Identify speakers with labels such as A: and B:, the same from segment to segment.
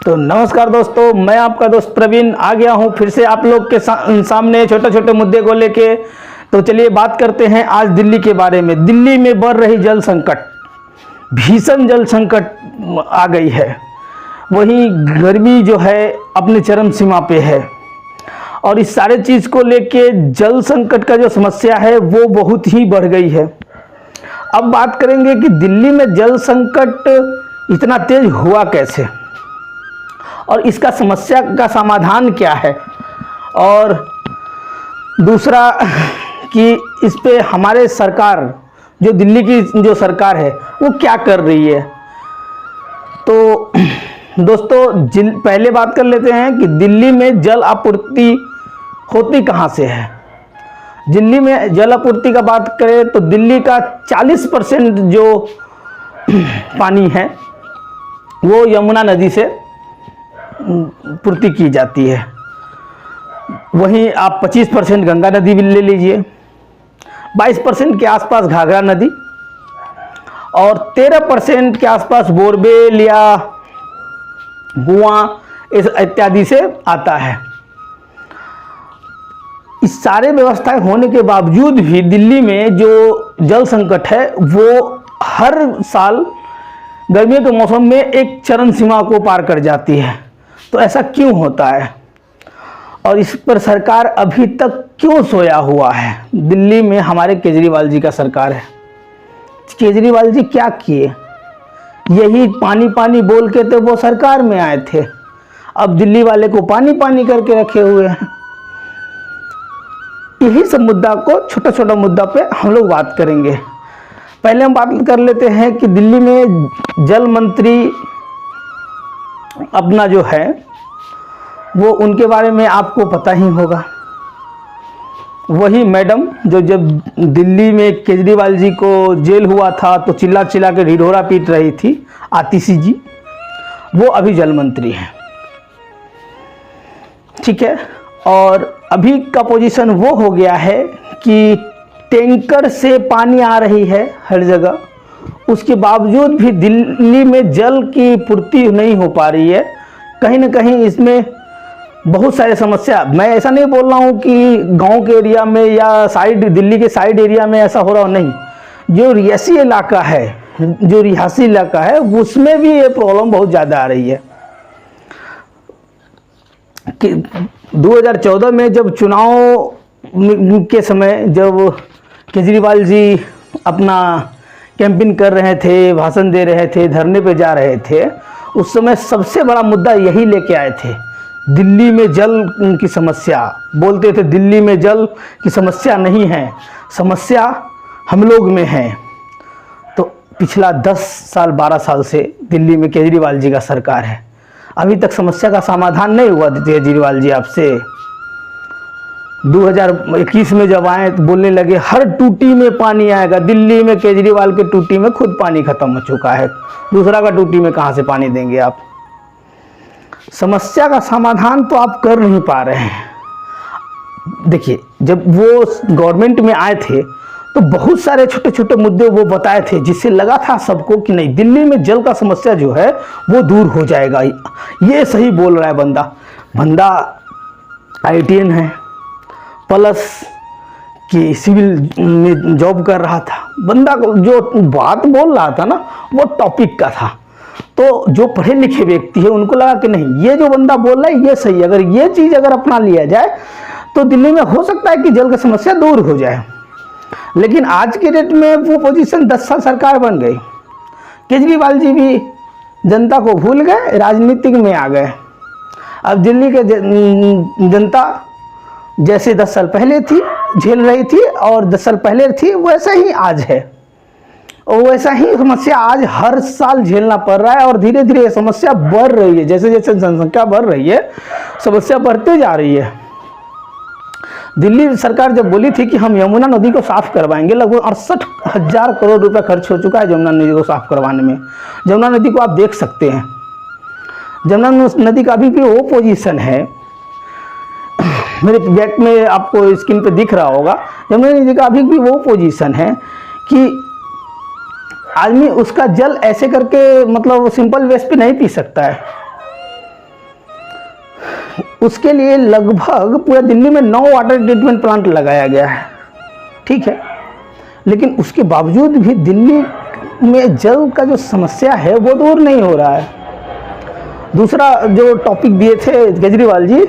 A: तो नमस्कार दोस्तों, मैं आपका दोस्त प्रवीण आ गया हूं फिर से आप लोग के सामने छोटे छोटे मुद्दे को लेके। तो चलिए बात करते हैं आज दिल्ली के बारे में। दिल्ली में बढ़ रही जल संकट, भीषण जल संकट आ गई है। वहीं गर्मी जो है अपने चरम सीमा पे है और इस सारे चीज़ को लेके जल संकट का जो समस्या है वो बहुत ही बढ़ गई है। अब बात करेंगे कि दिल्ली में जल संकट इतना तेज हुआ कैसे और इसका समस्या का समाधान क्या है, और दूसरा कि इस पे हमारे सरकार, जो दिल्ली की जो सरकार है वो क्या कर रही है। तो दोस्तों पहले बात कर लेते हैं कि दिल्ली में जल आपूर्ति होती कहाँ से है। दिल्ली में जल आपूर्ति का बात करें तो दिल्ली का 40% जो पानी है वो यमुना नदी से पूर्ति की जाती है। वहीं आप 25% गंगा नदी भी ले लीजिए, 22% के आसपास घाघरा नदी और 13% के आसपास बोरवेल या कुआं इत्यादि से आता है। इस सारे व्यवस्थाएं होने के बावजूद भी दिल्ली में जो जल संकट है वो हर साल गर्मियों के मौसम में एक चरम सीमा को पार कर जाती है। तो ऐसा क्यों होता है और इस पर सरकार अभी तक क्यों सोया हुआ है। दिल्ली में हमारे केजरीवाल जी का सरकार है। केजरीवाल जी क्या किए, यही पानी पानी बोल के तो वो सरकार में आए थे, अब दिल्ली वाले को पानी पानी करके रखे हुए हैं। यही सब मुद्दा को छोटा छोटा मुद्दा पे हम लोग बात करेंगे। पहले हम बात कर लेते हैं कि दिल्ली में जल मंत्री अपना जो है वो उनके बारे में आपको पता ही होगा। वही मैडम जो जब दिल्ली में केजरीवाल जी को जेल हुआ था तो चिल्ला चिल्ला के ढिढोरा पीट रही थी, आतिशी जी, वो अभी जल मंत्री हैं। ठीक है, और अभी का पोजीशन वो हो गया है कि टैंकर से पानी आ रही है हर जगह, उसके बावजूद भी दिल्ली में जल की पूर्ति नहीं हो पा रही है। कहीं ना कहीं इसमें बहुत सारे समस्या, मैं ऐसा नहीं बोल रहा हूँ कि गांव के एरिया में या साइड दिल्ली के साइड एरिया में ऐसा हो रहा हो, नहीं, जो रिहायशी इलाका है उसमें भी ये प्रॉब्लम बहुत ज़्यादा आ रही है। कि 2014 में जब चुनाव के समय जब केजरीवाल जी अपना कैंपेन कर रहे थे, भाषण दे रहे थे, धरने पे जा रहे थे, उस समय सबसे बड़ा मुद्दा यही लेके आए थे, दिल्ली में जल की समस्या। बोलते थे दिल्ली में जल की समस्या नहीं है, समस्या हम लोग में है। तो पिछला 10 साल 12 साल से दिल्ली में केजरीवाल जी का सरकार है, अभी तक समस्या का समाधान नहीं हुआ। केजरीवाल जी आपसे 2021 में जब आए तो बोलने लगे हर टूटी में पानी आएगा। दिल्ली में केजरीवाल के टूटी में खुद पानी खत्म हो चुका है, दूसरा का टूटी में कहाँ से पानी देंगे आप। समस्या का समाधान तो आप कर नहीं पा रहे हैं। देखिए, जब वो गवर्नमेंट में आए थे तो बहुत सारे छोटे छोटे मुद्दे वो बताए थे जिससे लगा था सबको कि नहीं, दिल्ली में जल का समस्या जो है वो दूर हो जाएगा। ये सही बोल रहा है बंदा IITN है, प्लस कि सिविल में जॉब कर रहा था। बंदा जो बात बोल रहा था ना वो टॉपिक का था। तो जो पढ़े लिखे व्यक्ति है उनको लगा कि नहीं, ये जो बंदा बोल रहा है ये सही है, अगर ये चीज़ अगर अपना लिया जाए तो दिल्ली में हो सकता है कि जल की समस्या दूर हो जाए। लेकिन आज के डेट में वो पोजीशन 10 साल सरकार बन गई, केजरीवाल जी भी जनता को भूल गए, राजनीतिक में आ गए। अब दिल्ली के जनता जैसे 10 साल पहले थी झेल रही थी और 10 साल पहले थी वैसा ही आज है, और वैसा ही समस्या आज हर साल झेलना पड़ रहा है। और धीरे धीरे ये समस्या बढ़ रही है, जैसे जैसे जनसंख्या बढ़ रही है समस्या बढ़ते जा रही है। दिल्ली सरकार जब बोली थी कि हम यमुना नदी को साफ करवाएंगे, लगभग 68,000 करोड़ रुपए खर्च हो चुका है यमुना नदी को साफ करवाने में। यमुना नदी को आप देख सकते हैं, यमुना नदी का अभी भी वो पोजीशन है, मेरे बैक में आपको स्क्रीन पे दिख रहा होगा, यमुना नदी का अभी भी वो पोजीशन है कि आदमी उसका जल ऐसे करके मतलब सिंपल वेस्ट पे नहीं पी सकता है। उसके लिए लगभग पूरे दिल्ली में 9 वाटर ट्रीटमेंट प्लांट लगाया गया है, ठीक है। लेकिन उसके बावजूद भी दिल्ली में जल का जो समस्या है वो दूर नहीं हो रहा है। दूसरा जो टॉपिक दिए थे केजरीवाल जी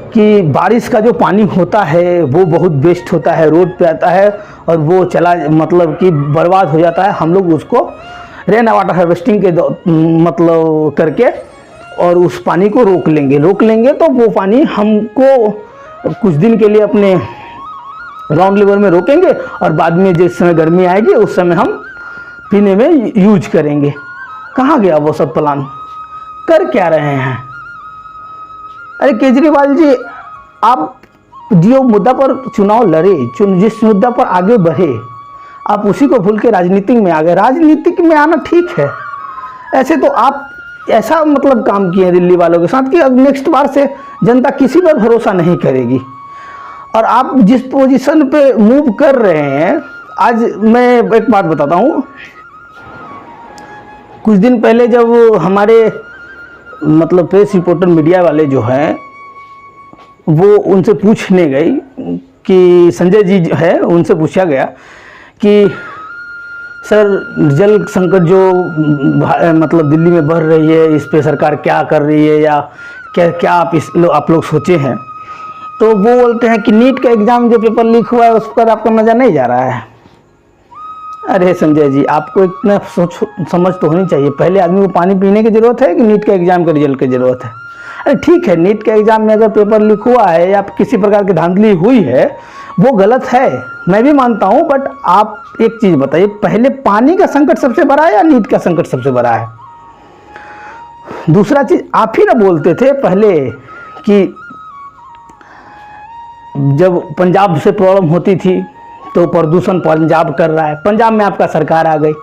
A: कि बारिश का जो पानी होता है वो बहुत वेस्ट होता है, रोड पे आता है और वो चला मतलब कि बर्बाद हो जाता है। हम लोग उसको रेन वाटर हार्वेस्टिंग के मतलब करके और उस पानी को रोक लेंगे तो वो पानी हमको कुछ दिन के लिए अपने ग्राउंड लेवल में रोकेंगे और बाद में जिस समय गर्मी आएगी उस समय हम पीने में यूज करेंगे। कहाँ गया वो सब प्लान? कर क्या रहे हैं? अरे केजरीवाल जी, आप जो मुद्दा पर चुनाव लड़े, जिस मुद्दा पर आगे बढ़े, आप उसी को भूल के राजनीतिक में आ गए। राजनीतिक में आना ठीक है, ऐसे तो आप ऐसा मतलब काम किए दिल्ली वालों के साथ कि अब नेक्स्ट बार से जनता किसी पर भरोसा नहीं करेगी। और आप जिस पोजीशन पे मूव कर रहे हैं, आज मैं एक बात बताता हूँ। कुछ दिन पहले जब हमारे मतलब प्रेस रिपोर्टर मीडिया वाले जो हैं वो उनसे पूछने गई कि संजय जी जो है उनसे पूछा गया कि सर जल संकट जो मतलब दिल्ली में बढ़ रही है इस पे सरकार क्या कर रही है या क्या आप लोग सोचे हैं? तो वो बोलते हैं कि नीट का एग्ज़ाम जो पेपर लीक हुआ है उस पर आपका नज़र नहीं जा रहा है। अरे संजय जी, आपको इतना समझ तो होनी चाहिए। पहले आदमी को पानी पीने की ज़रूरत है कि नीट के एग्ज़ाम के रिजल्ट की ज़रूरत है? अरे ठीक है, नीट के एग्ज़ाम में अगर पेपर लीक हुआ है या किसी प्रकार की धांधली हुई है वो गलत है, मैं भी मानता हूँ। बट आप एक चीज़ बताइए, पहले पानी का संकट सबसे बड़ा है या नीट का संकट सबसे बड़ा है? दूसरा चीज़, आप ही ना बोलते थे पहले कि जब पंजाब से प्रॉब्लम होती थी तो प्रदूषण पंजाब कर रहा है, पंजाब में आपका सरकार आ गई।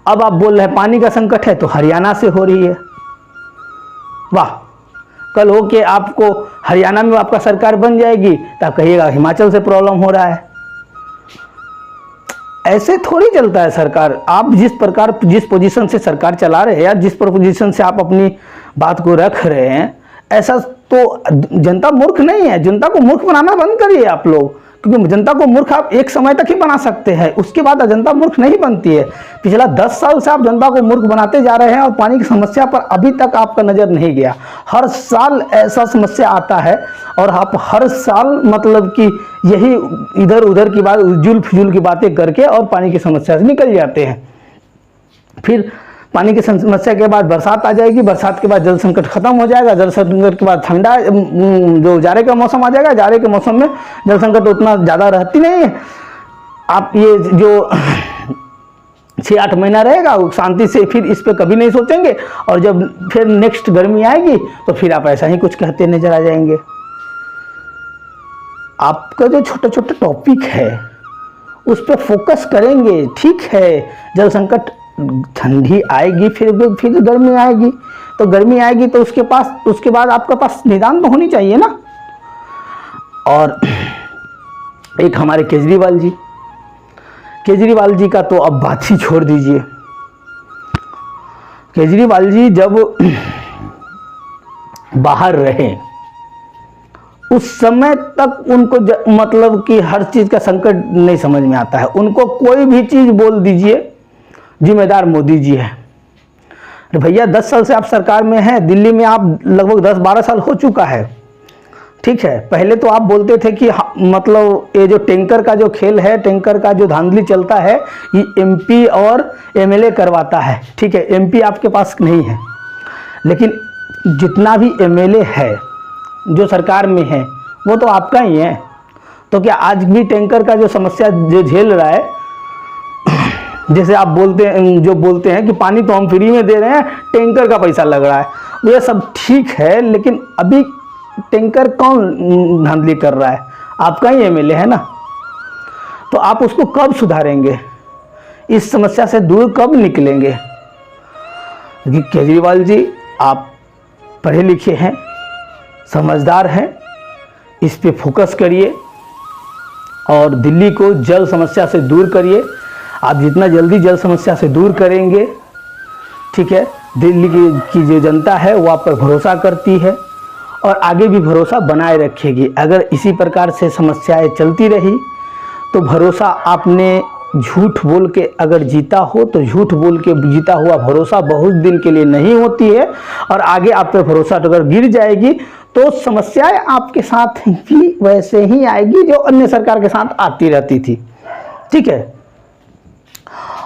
A: अब आप बोल रहे हैं पानी का संकट है तो हरियाणा से हो रही है। वाह, कल हो के आपको हरियाणा में आपका सरकार बन जाएगी तो आप कहिएगा हिमाचल से प्रॉब्लम हो रहा है। ऐसे थोड़ी चलता है सरकार। आप जिस पोजीशन से सरकार चला रहे हैं या जिस पोजीशन से आप अपनी बात को रख रहे हैं, ऐसा तो जनता मूर्ख नहीं है। जनता को मूर्ख बनाना बंद करिए आप लोग, क्योंकि जनता को मूर्ख आप एक समय तक ही बना सकते हैं, उसके बाद जनता मूर्ख नहीं बनती है। पिछला 10 साल से आप जनता को मूर्ख बनाते जा रहे हैं और पानी की समस्या पर अभी तक आपका नज़र नहीं गया। हर साल ऐसा समस्या आता है और आप हर साल मतलब कि यही इधर उधर की बात, उजुल फिजूल की बातें करके और पानी की समस्या से निकल जाते हैं। फिर पानी की समस्या के बाद बरसात आ जाएगी, बरसात के बाद जल संकट खत्म हो जाएगा, जल संकट के बाद ठंडा जो जाड़े का मौसम आ जाएगा, जाड़े के मौसम में जल संकट उतना ज़्यादा रहती नहीं है। आप ये जो 6-8 महीना रहेगा शांति से फिर इस पे कभी नहीं सोचेंगे और जब फिर नेक्स्ट गर्मी आएगी तो फिर आप ऐसा ही कुछ कहते नजर आ जाएंगे। आपका जो छोटा छोटा टॉपिक है उस पर फोकस करेंगे, ठीक है। जल संकट, ठंडी आएगी फिर गर्मी आएगी, तो गर्मी आएगी तो उसके बाद आपके पास निदान तो होनी चाहिए ना। और एक हमारे केजरीवाल जी का तो अब बात ही छोड़ दीजिए। केजरीवाल जी जब बाहर रहे उस समय तक उनको मतलब कि हर चीज़ का संकट नहीं समझ में आता है। उनको कोई भी चीज़ बोल दीजिए, जिम्मेदार मोदी जी है। अरे भैया 10 साल से आप सरकार में हैं, दिल्ली में आप लगभग 10-12 साल हो चुका है, ठीक है। पहले तो आप बोलते थे कि मतलब ये जो टैंकर का जो खेल है, टैंकर का जो धांधली चलता है, ये एमपी और एमएलए करवाता है, ठीक है। एमपी आपके पास नहीं है, लेकिन जितना भी एमएलए है जो सरकार में है वो तो आपका ही है। तो क्या आज भी टैंकर का जो समस्या जो झेल रहा है, जैसे आप बोलते हैं कि पानी तो हम फ्री में दे रहे हैं, टैंकर का पैसा लग रहा है, ये सब ठीक है। लेकिन अभी टैंकर कौन धांधली कर रहा है? आपका ही एमएलए है ना। तो आप उसको कब सुधारेंगे? इस समस्या से दूर कब निकलेंगे? केजरीवाल जी आप पढ़े लिखे हैं, समझदार हैं, इस पे फोकस करिए और दिल्ली को जल समस्या से दूर करिए। आप जितना जल्दी जल समस्या से दूर करेंगे, ठीक है, दिल्ली की जो जनता है वो आप पर भरोसा करती है और आगे भी भरोसा बनाए रखेगी। अगर इसी प्रकार से समस्याएं चलती रही तो भरोसा आपने झूठ बोल के अगर जीता हो तो झूठ बोल के जीता हुआ भरोसा बहुत दिन के लिए नहीं होती है, और आगे आप पे भरोसा अगर गिर जाएगी तो समस्याएं आपके साथ भी वैसे ही आएगी जो अन्य सरकार के साथ आती रहती थी। ठीक है,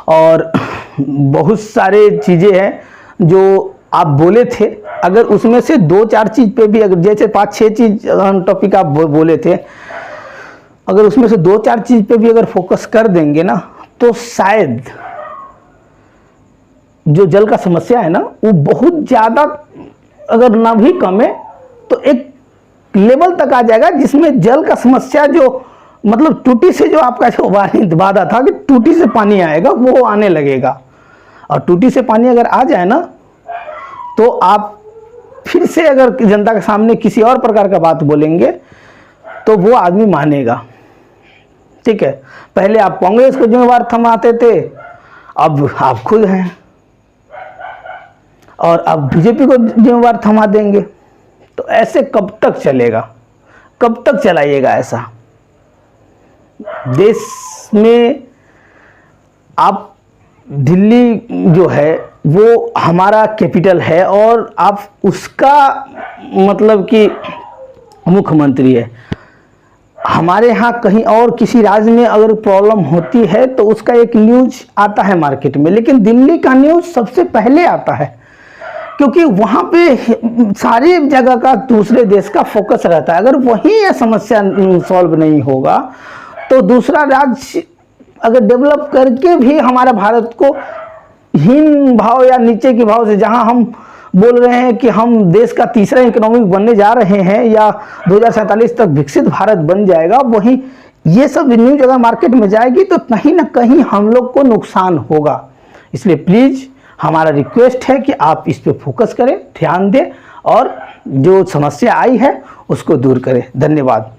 A: और बहुत सारे चीज़ें हैं जो आप बोले थे, अगर उसमें से 2-4 चीज़ पे भी, अगर जैसे 5-6 चीज़ टॉपिक आप बोले थे, अगर उसमें से 2-4 चीज़ पे भी अगर फोकस कर देंगे ना तो शायद जो जल का समस्या है ना वो बहुत ज़्यादा अगर ना भी कमे तो एक लेवल तक आ जाएगा जिसमें जल का समस्या जो मतलब टूटी से जो आपका जो वादा था कि टूटी से पानी आएगा वो आने लगेगा। और टूटी से पानी अगर आ जाए ना तो आप फिर से अगर जनता के सामने किसी और प्रकार का बात बोलेंगे तो वो आदमी मानेगा। ठीक है, पहले आप कांग्रेस को जिम्मेवार थमाते थे, अब आप खुद हैं, और अब बीजेपी को जिम्मेवार थमा देंगे। तो ऐसे कब तक चलेगा, कब तक चलाइएगा ऐसा? देश में आप, दिल्ली जो है वो हमारा कैपिटल है और आप उसका मतलब कि मुख्यमंत्री है। हमारे यहाँ कहीं और किसी राज्य में अगर प्रॉब्लम होती है तो उसका एक न्यूज़ आता है मार्केट में, लेकिन दिल्ली का न्यूज़ सबसे पहले आता है, क्योंकि वहाँ पे सारी जगह का दूसरे देश का फोकस रहता है। अगर वहीं यह समस्या सॉल्व नहीं होगा तो दूसरा राज्य अगर डेवलप करके भी हमारा भारत को हीन भाव या नीचे के भाव से, जहां हम बोल रहे हैं कि हम देश का तीसरा इकोनॉमिक बनने जा रहे हैं या 2047 तक विकसित भारत बन जाएगा, वहीं ये सब न्यूज अगर मार्केट में जाएगी तो कहीं ना कहीं हम लोग को नुकसान होगा। इसलिए प्लीज़ हमारा रिक्वेस्ट है कि आप इस पे फोकस करें, ध्यान दें और जो समस्या आई है उसको दूर करें। धन्यवाद।